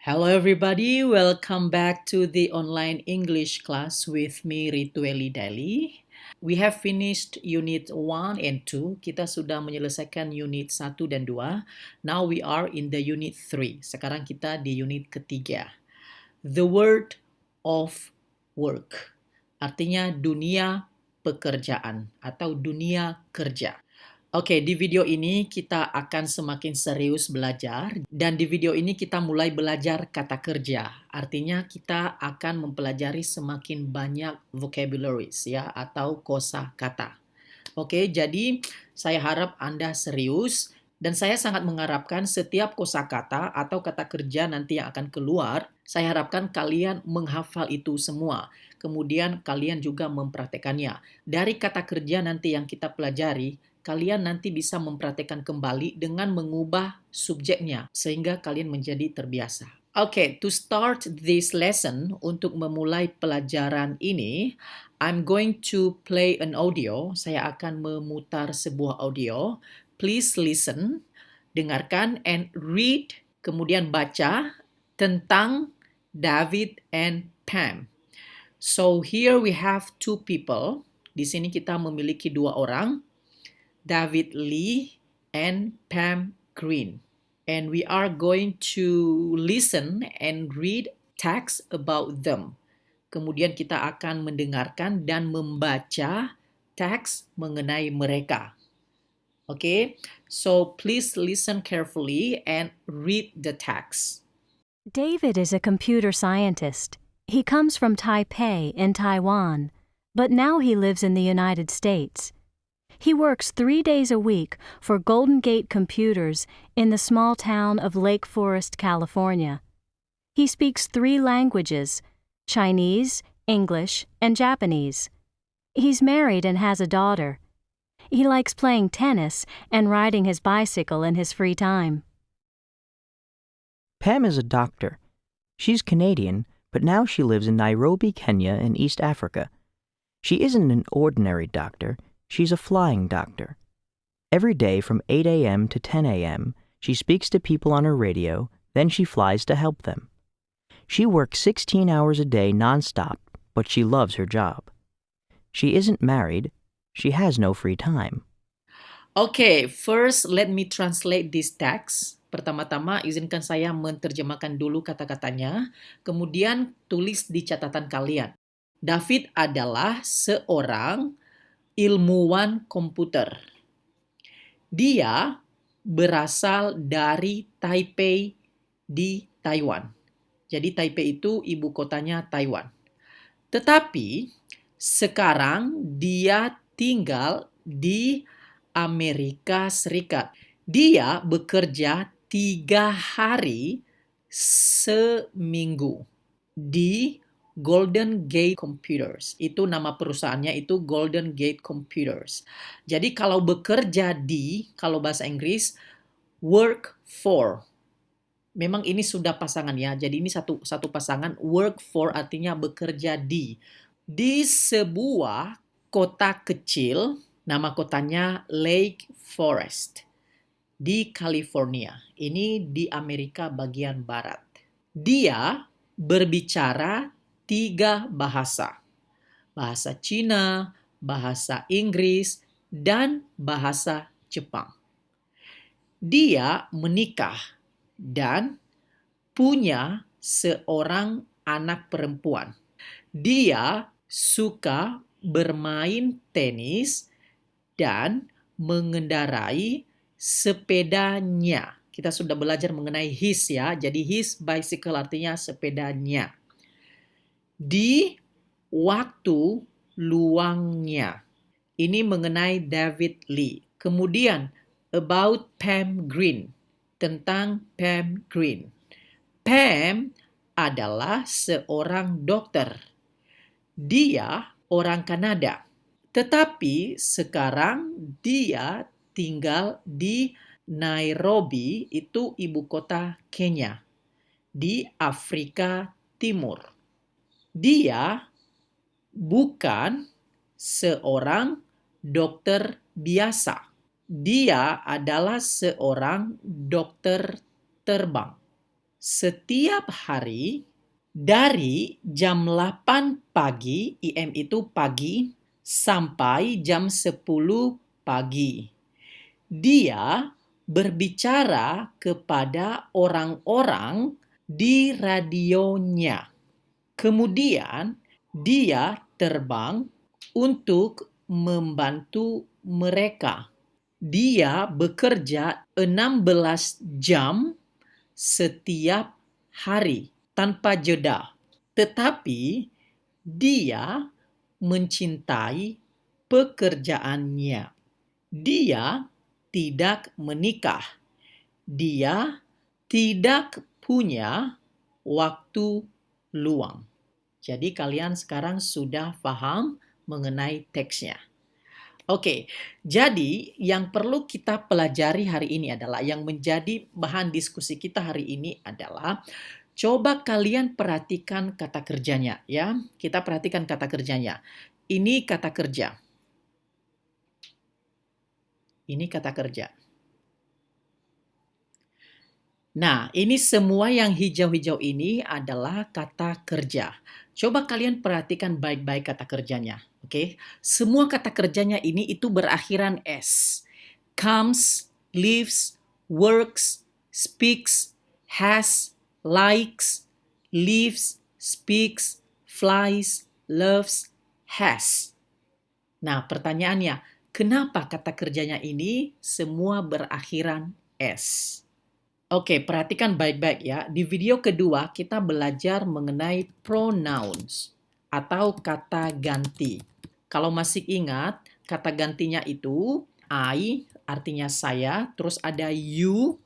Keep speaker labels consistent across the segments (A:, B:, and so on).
A: Hello, everybody. Welcome back to the online English class with me, Ritueli Daily. We have finished Unit 1 and 2. Kita sudah menyelesaikan Unit 1 dan 2. Now we are in the Unit 3. Sekarang kita di Unit ketiga. The word of work. Artinya dunia pekerjaan atau dunia kerja. Oke, di video ini kita akan semakin serius belajar dan di video ini kita mulai belajar kata kerja. Artinya kita akan mempelajari semakin banyak vocabularies ya atau kosakata. Oke, jadi saya harap Anda serius dan saya sangat mengharapkan setiap kosakata atau kata kerja nanti yang akan keluar, saya harapkan kalian menghafal itu semua. Kemudian kalian juga mempraktekannya. Dari kata kerja nanti yang kita pelajari, kalian nanti bisa mempraktekkan kembali dengan mengubah subjeknya sehingga kalian menjadi terbiasa. Okay, to start this lesson, untuk memulai pelajaran ini, I'm going to play an audio. Saya akan memutar sebuah audio. Please listen, dengarkan and read, kemudian baca tentang David and Pam. So here we have two people. Di sini kita memiliki dua orang. David Lee and Pam Green. And we are going to listen and read text about them. Kemudian kita akan mendengarkan dan membaca teks mengenai mereka. Okay, so please listen carefully and read the text.
B: David is a computer scientist. He comes from Taipei in Taiwan, but now he lives in the United States. He works 3 days a week for Golden Gate Computers in the small town of Lake Forest, California. He speaks 3 languages: Chinese, English, and Japanese. He's married and has a daughter. He likes playing tennis and riding his bicycle in his free time.
C: Pam is a doctor. She's Canadian, but now she lives in Nairobi, Kenya in East Africa. She isn't an ordinary doctor. She's a flying doctor. Every day from 8 a.m. to 10 a.m., she speaks to people on her radio, then she flies to help them. She works 16 hours a day nonstop, but she loves her job. She isn't married. She has no free time.
A: Okay, first let me translate this text. Pertama-tama izinkan saya menerjemahkan dulu kata-katanya, kemudian tulis di catatan kalian. David adalah seorang ilmuwan komputer. Dia berasal dari Taipei di Taiwan. Jadi Taipei itu ibu kotanya Taiwan. Tetapi sekarang dia tinggal di Amerika Serikat. Dia bekerja 3 hari seminggu di Golden Gate Computers. Itu nama perusahaannya itu Golden Gate Computers. Jadi kalau bekerja di, kalau bahasa Inggris, work for. Memang ini sudah pasangan ya. Jadi ini satu pasangan. Work for artinya bekerja di. Di sebuah kota kecil, nama kotanya Lake Forest di California. Ini di Amerika bagian barat. Dia berbicara 3 bahasa. Bahasa Cina, bahasa Inggris, dan bahasa Jepang. Dia menikah dan punya seorang anak perempuan. Dia suka bermain tenis dan mengendarai sepedanya. Kita sudah belajar mengenai his ya. Jadi his bicycle artinya sepedanya. Di waktu luangnya. Ini mengenai David Lee. Kemudian about Pam Green. Tentang Pam Green. Pam adalah seorang dokter. Dia orang Kanada. Tetapi sekarang dia tinggal di Nairobi, itu ibu kota Kenya, di Afrika Timur. Dia bukan seorang dokter biasa. Dia adalah seorang dokter terbang. setiap hari dari jam 8 pagi, IM itu pagi, sampai jam 10 pagi. Dia berbicara kepada orang-orang di radionya. Kemudian dia terbang untuk membantu mereka. Dia bekerja 16 jam setiap hari tanpa jeda. Tetapi dia mencintai pekerjaannya. Dia tidak menikah. Dia tidak punya waktu luang. Jadi kalian sekarang sudah paham mengenai teksnya. Oke, jadi yang perlu kita pelajari hari ini adalah, yang menjadi bahan diskusi kita hari ini adalah, coba kalian perhatikan kata kerjanya ya. Kita perhatikan kata kerjanya. Ini kata kerja. Ini kata kerja. Nah, ini semua yang hijau-hijau ini adalah kata kerja. Coba kalian perhatikan baik-baik kata kerjanya. Oke, semua kata kerjanya ini itu berakhiran S. Comes, lives, works, speaks, has, likes, lives, speaks, flies, loves, has. Nah, pertanyaannya, kenapa kata kerjanya ini semua berakhiran S? Oke, perhatikan baik-baik ya. Di video kedua kita belajar mengenai pronouns atau kata ganti. Kalau masih ingat, kata gantinya itu I artinya saya, terus ada you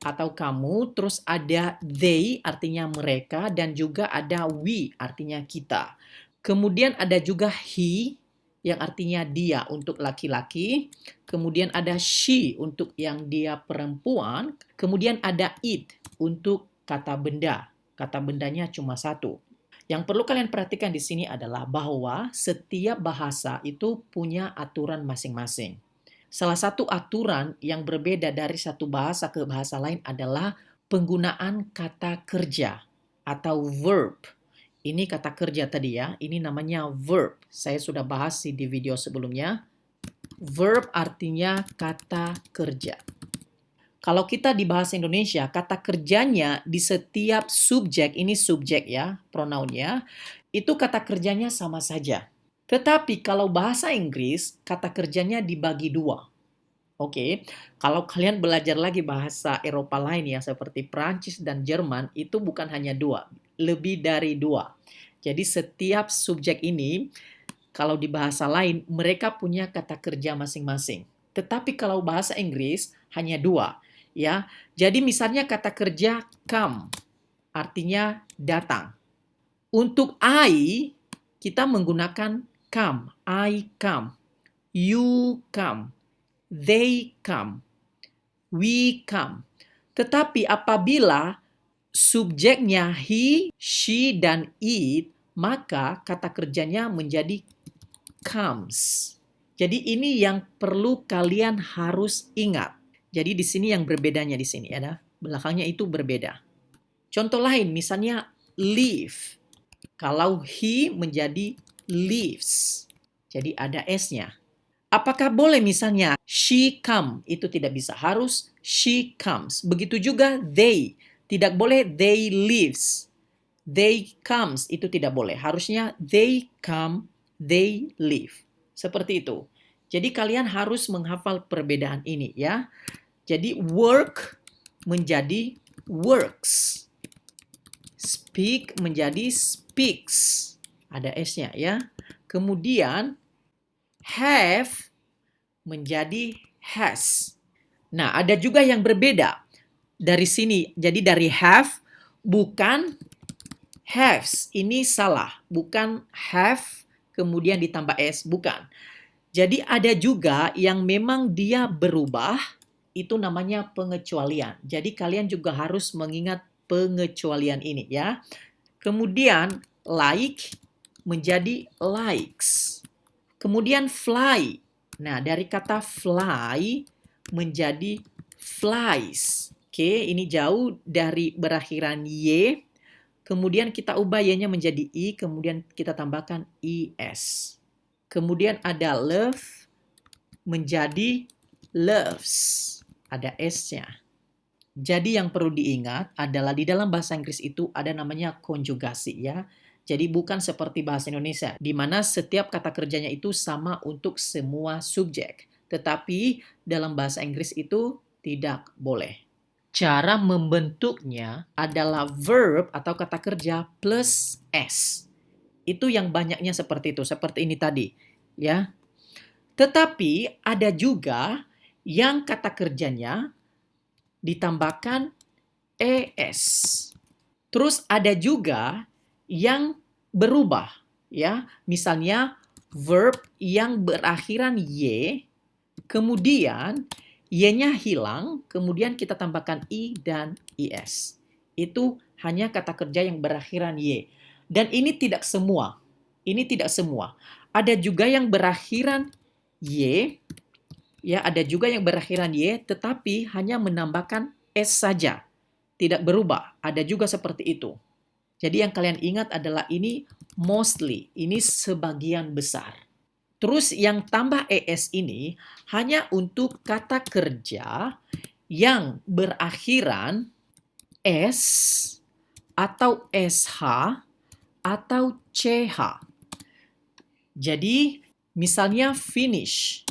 A: atau kamu, terus ada they artinya mereka, dan juga ada we artinya kita. Kemudian ada juga he yang artinya dia untuk laki-laki, kemudian ada she untuk yang dia perempuan, kemudian ada it untuk kata benda. Kata bendanya cuma satu. Yang perlu kalian perhatikan di sini adalah bahwa setiap bahasa itu punya aturan masing-masing. Salah satu aturan yang berbeda dari satu bahasa ke bahasa lain adalah penggunaan kata kerja atau verb. Ini kata kerja tadi ya, ini namanya verb. Saya sudah bahas di video sebelumnya. Verb artinya kata kerja. Kalau kita di bahasa Indonesia, kata kerjanya di setiap subjek, ini subjek ya, pronounnya, itu kata kerjanya sama saja. Tetapi kalau bahasa Inggris, kata kerjanya dibagi dua. Oke, kalau kalian belajar lagi bahasa Eropa lain ya, seperti Prancis dan Jerman, itu bukan hanya dua, lebih dari dua. Jadi setiap subjek ini, kalau di bahasa lain, mereka punya kata kerja masing-masing. Tetapi kalau bahasa Inggris, hanya dua. Ya, jadi misalnya kata kerja come, artinya datang. Untuk I, kita menggunakan come, I come, you come, they come, we come. Tetapi apabila subjeknya he, she, dan it, maka kata kerjanya menjadi comes. Jadi ini yang perlu kalian harus ingat. Jadi di sini yang berbedanya di sini ada belakangnya itu berbeda. Contoh lain misalnya live. Kalau he menjadi lives. Jadi ada s-nya. Apakah boleh misalnya she come? Itu tidak bisa. Harus she comes. Begitu juga they. Tidak boleh they lives. They comes. Itu tidak boleh. Harusnya they come, they live. Seperti itu. Jadi kalian harus menghafal perbedaan ini ya. Jadi work menjadi works. Speak menjadi speaks. Ada S-nya ya. Kemudian have menjadi has. Nah, ada juga yang berbeda dari sini. Jadi dari have bukan haves. Ini salah. Bukan have kemudian ditambah s. Bukan. Jadi ada juga yang memang dia berubah. Itu namanya pengecualian. Jadi kalian juga harus mengingat pengecualian ini ya. Kemudian like menjadi likes. Kemudian fly. Nah, dari kata fly menjadi flies. Oke, ini jauh dari berakhiran Y. Kemudian kita ubah Y-nya menjadi I, kemudian kita tambahkan IS. Kemudian ada love menjadi loves. Ada S-nya. Jadi yang perlu diingat adalah di dalam bahasa Inggris itu ada namanya konjugasi ya. Jadi bukan seperti bahasa Indonesia, di mana setiap kata kerjanya itu sama untuk semua subjek. Tetapi dalam bahasa Inggris itu tidak boleh. Cara membentuknya adalah verb atau kata kerja plus S. Itu yang banyaknya seperti itu, seperti ini tadi. Ya. Tetapi ada juga yang kata kerjanya ditambahkan ES. Terus ada juga yang berubah, ya. Misalnya verb yang berakhiran Y, kemudian Y-nya hilang, kemudian kita tambahkan I dan IS. Itu hanya kata kerja yang berakhiran Y. Dan ini tidak semua. Ini tidak semua. Ada juga yang berakhiran Y, ya, ada juga yang berakhiran Y, tetapi hanya menambahkan S saja. Tidak berubah. Ada juga seperti itu. Jadi yang kalian ingat adalah ini mostly. Ini sebagian besar. Terus yang tambah ES ini hanya untuk kata kerja yang berakhiran S atau SH atau CH. Jadi misalnya finish.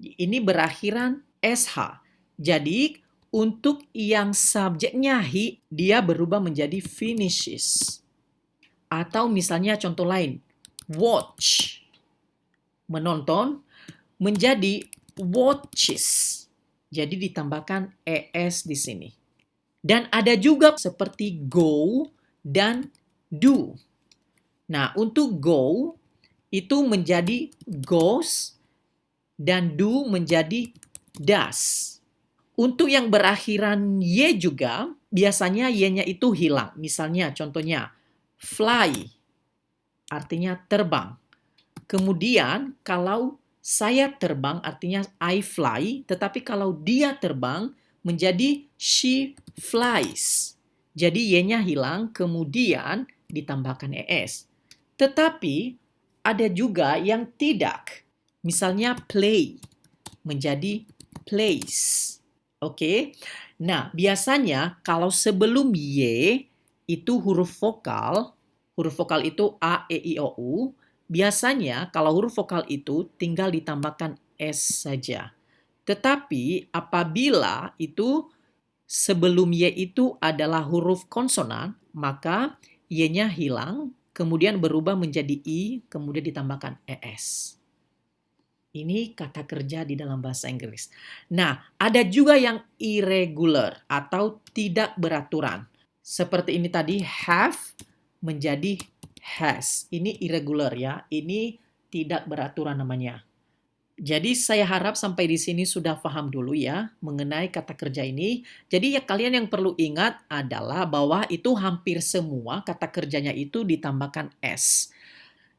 A: Ini berakhiran SH. Jadi untuk yang subjeknya he, dia berubah menjadi finishes. Atau misalnya contoh lain, watch. Menonton menjadi watches. Jadi ditambahkan ES di sini. Dan ada juga seperti go dan do. Nah, untuk go itu menjadi goes dan do menjadi does. Untuk yang berakhiran Y juga, biasanya Y-nya itu hilang. Misalnya, contohnya, fly, artinya terbang. Kemudian, kalau saya terbang, artinya I fly. Tetapi kalau dia terbang, menjadi she flies. Jadi, Y-nya hilang, kemudian ditambahkan ES. Tetapi, ada juga yang tidak. Misalnya, play, menjadi plays. Oke. Nah, biasanya kalau sebelum Y itu huruf vokal itu A, E, I, O, U, biasanya kalau huruf vokal itu tinggal ditambahkan S saja. Tetapi apabila itu sebelum Y itu adalah huruf konsonan, maka Y-nya hilang, kemudian berubah menjadi I, kemudian ditambahkan ES. Ini kata kerja di dalam bahasa Inggris. Nah, ada juga yang irregular atau tidak beraturan. Seperti ini tadi, have menjadi has. Ini irregular ya. Ini tidak beraturan namanya. Jadi saya harap sampai di sini sudah paham dulu ya mengenai kata kerja ini. Jadi ya kalian yang perlu ingat adalah bahwa itu hampir semua kata kerjanya itu ditambahkan S.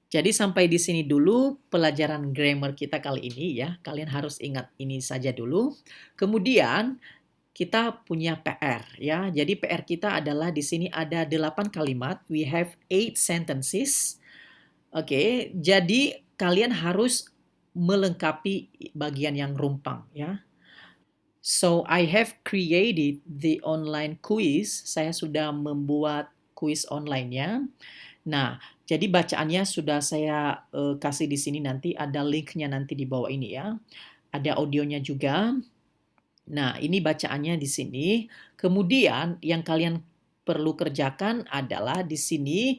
A: Jadi sampai di sini dulu pelajaran grammar kita kali ini ya. Kalian harus ingat ini saja dulu. Kemudian kita punya PR ya. Jadi PR kita adalah di sini ada 8 kalimat. We have 8 sentences. Oke, jadi kalian harus melengkapi bagian yang rumpang ya. So I have created the online quiz. Saya sudah membuat quiz online-nya. Nah, jadi bacaannya sudah saya kasih di sini, nanti ada linknya nanti di bawah ini ya. Ada audionya juga. Nah, ini bacaannya di sini. Kemudian yang kalian perlu kerjakan adalah di sini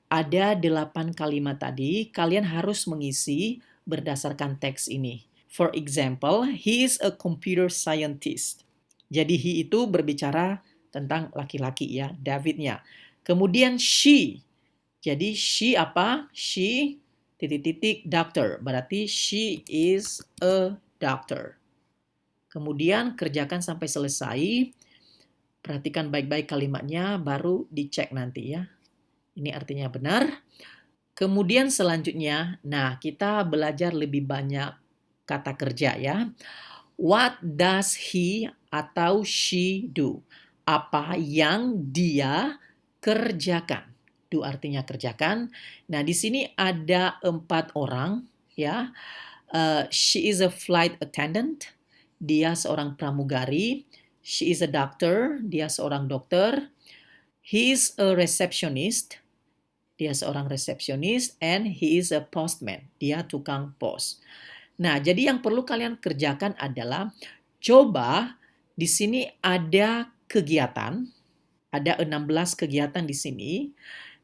A: ada 8 kalimat tadi. Kalian harus mengisi berdasarkan teks ini. For example, he is a computer scientist. Jadi he itu berbicara tentang laki-laki ya, Davidnya. Kemudian she. Jadi she apa? She doctor. Berarti she is a doctor. Kemudian kerjakan sampai selesai. Perhatikan baik-baik kalimatnya, baru dicek nanti ya. Ini artinya benar. Kemudian selanjutnya, nah kita belajar lebih banyak kata kerja ya. What does he atau she do. Apa yang dia kerjakan. Do artinya kerjakan. Nah, di sini ada 4 orang, ya. She is a flight attendant. Dia seorang pramugari. She is a doctor. Dia seorang dokter. He is a receptionist. Dia seorang resepsionis. And he is a postman. Dia tukang pos. Nah, jadi yang perlu kalian kerjakan adalah coba di sini ada kegiatan, ada 16 kegiatan di sini.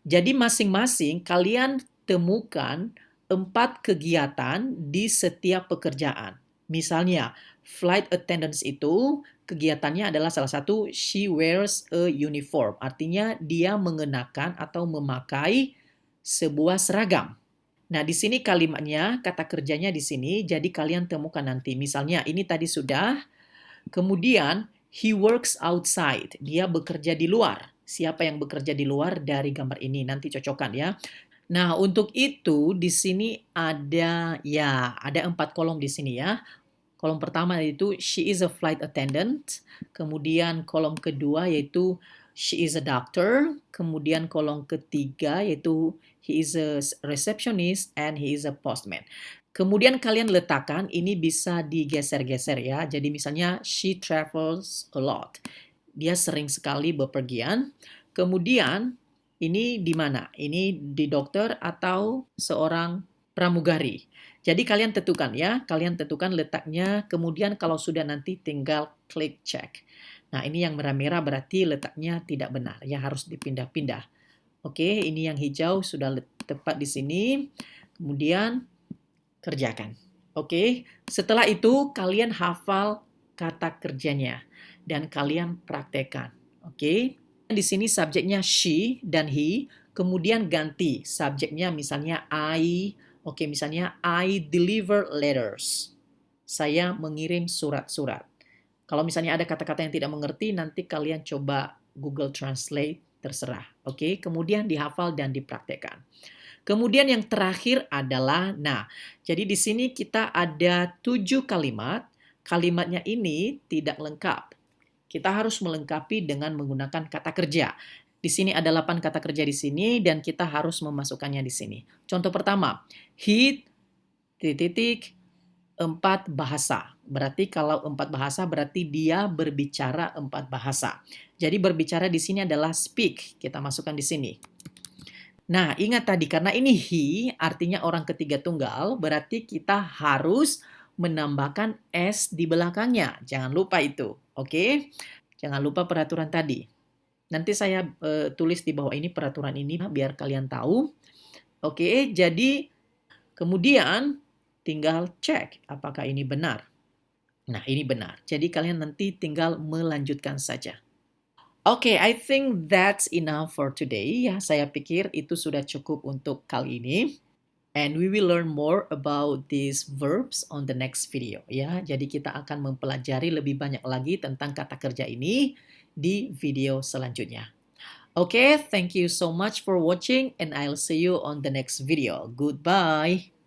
A: Jadi masing-masing kalian temukan 4 kegiatan di setiap pekerjaan. Misalnya, flight attendants itu kegiatannya adalah salah satu she wears a uniform. Artinya dia mengenakan atau memakai sebuah seragam. Nah, di sini kalimatnya, kata kerjanya di sini, jadi kalian temukan nanti. Misalnya, ini tadi sudah. Kemudian, he works outside. Dia bekerja di luar. Siapa yang bekerja di luar dari gambar ini? Nanti cocokkan ya. Nah, untuk itu di sini ada 4 kolom di sini ya. Kolom pertama yaitu she is a flight attendant. Kemudian kolom kedua yaitu she is a doctor. Kemudian kolom ketiga yaitu he is a receptionist and he is a postman. Kemudian kalian letakkan, ini bisa digeser-geser ya. Jadi misalnya she travels a lot. Dia sering sekali bepergian. Kemudian ini di mana? Ini di dokter atau seorang pramugari. Jadi kalian tentukan ya, kalian tentukan letaknya. Kemudian kalau sudah nanti tinggal klik check. Nah, ini yang merah-merah berarti letaknya tidak benar. Ya, harus dipindah-pindah. Oke, ini yang hijau sudah tepat di sini. Kemudian kerjakan. Oke, setelah itu kalian hafal kata kerjanya dan kalian praktekkan. Oke, di sini subjeknya she dan he, kemudian ganti subjeknya misalnya I. Oke, misalnya I deliver letters. Saya mengirim surat-surat. Kalau misalnya ada kata-kata yang tidak mengerti, nanti kalian coba Google Translate, terserah. Oke, kemudian dihafal dan dipraktekkan. Kemudian yang terakhir adalah, nah, jadi di sini kita ada 7 kalimat. Kalimatnya ini tidak lengkap. Kita harus melengkapi dengan menggunakan kata kerja. Di sini ada 8 kata kerja di sini dan kita harus memasukkannya di sini. Contoh pertama, he 4 bahasa. Berarti kalau 4 bahasa berarti dia berbicara 4 bahasa. Jadi berbicara di sini adalah speak. Kita masukkan di sini. Nah, ingat tadi karena ini he artinya orang ketiga tunggal, berarti kita harus menambahkan s di belakangnya. Jangan lupa itu, oke? Jangan lupa peraturan tadi. Nanti saya tulis di bawah ini peraturan ini biar kalian tahu. Oke, jadi kemudian tinggal cek apakah ini benar. Nah, ini benar. Jadi kalian nanti tinggal melanjutkan saja. Oke, I think that's enough for today. Ya, saya pikir itu sudah cukup untuk kali ini. And we will learn more about these verbs on the next video. Ya, jadi kita akan mempelajari lebih banyak lagi tentang kata kerja ini di video selanjutnya. Oke, thank you so much for watching and I'll see you on the next video. Goodbye.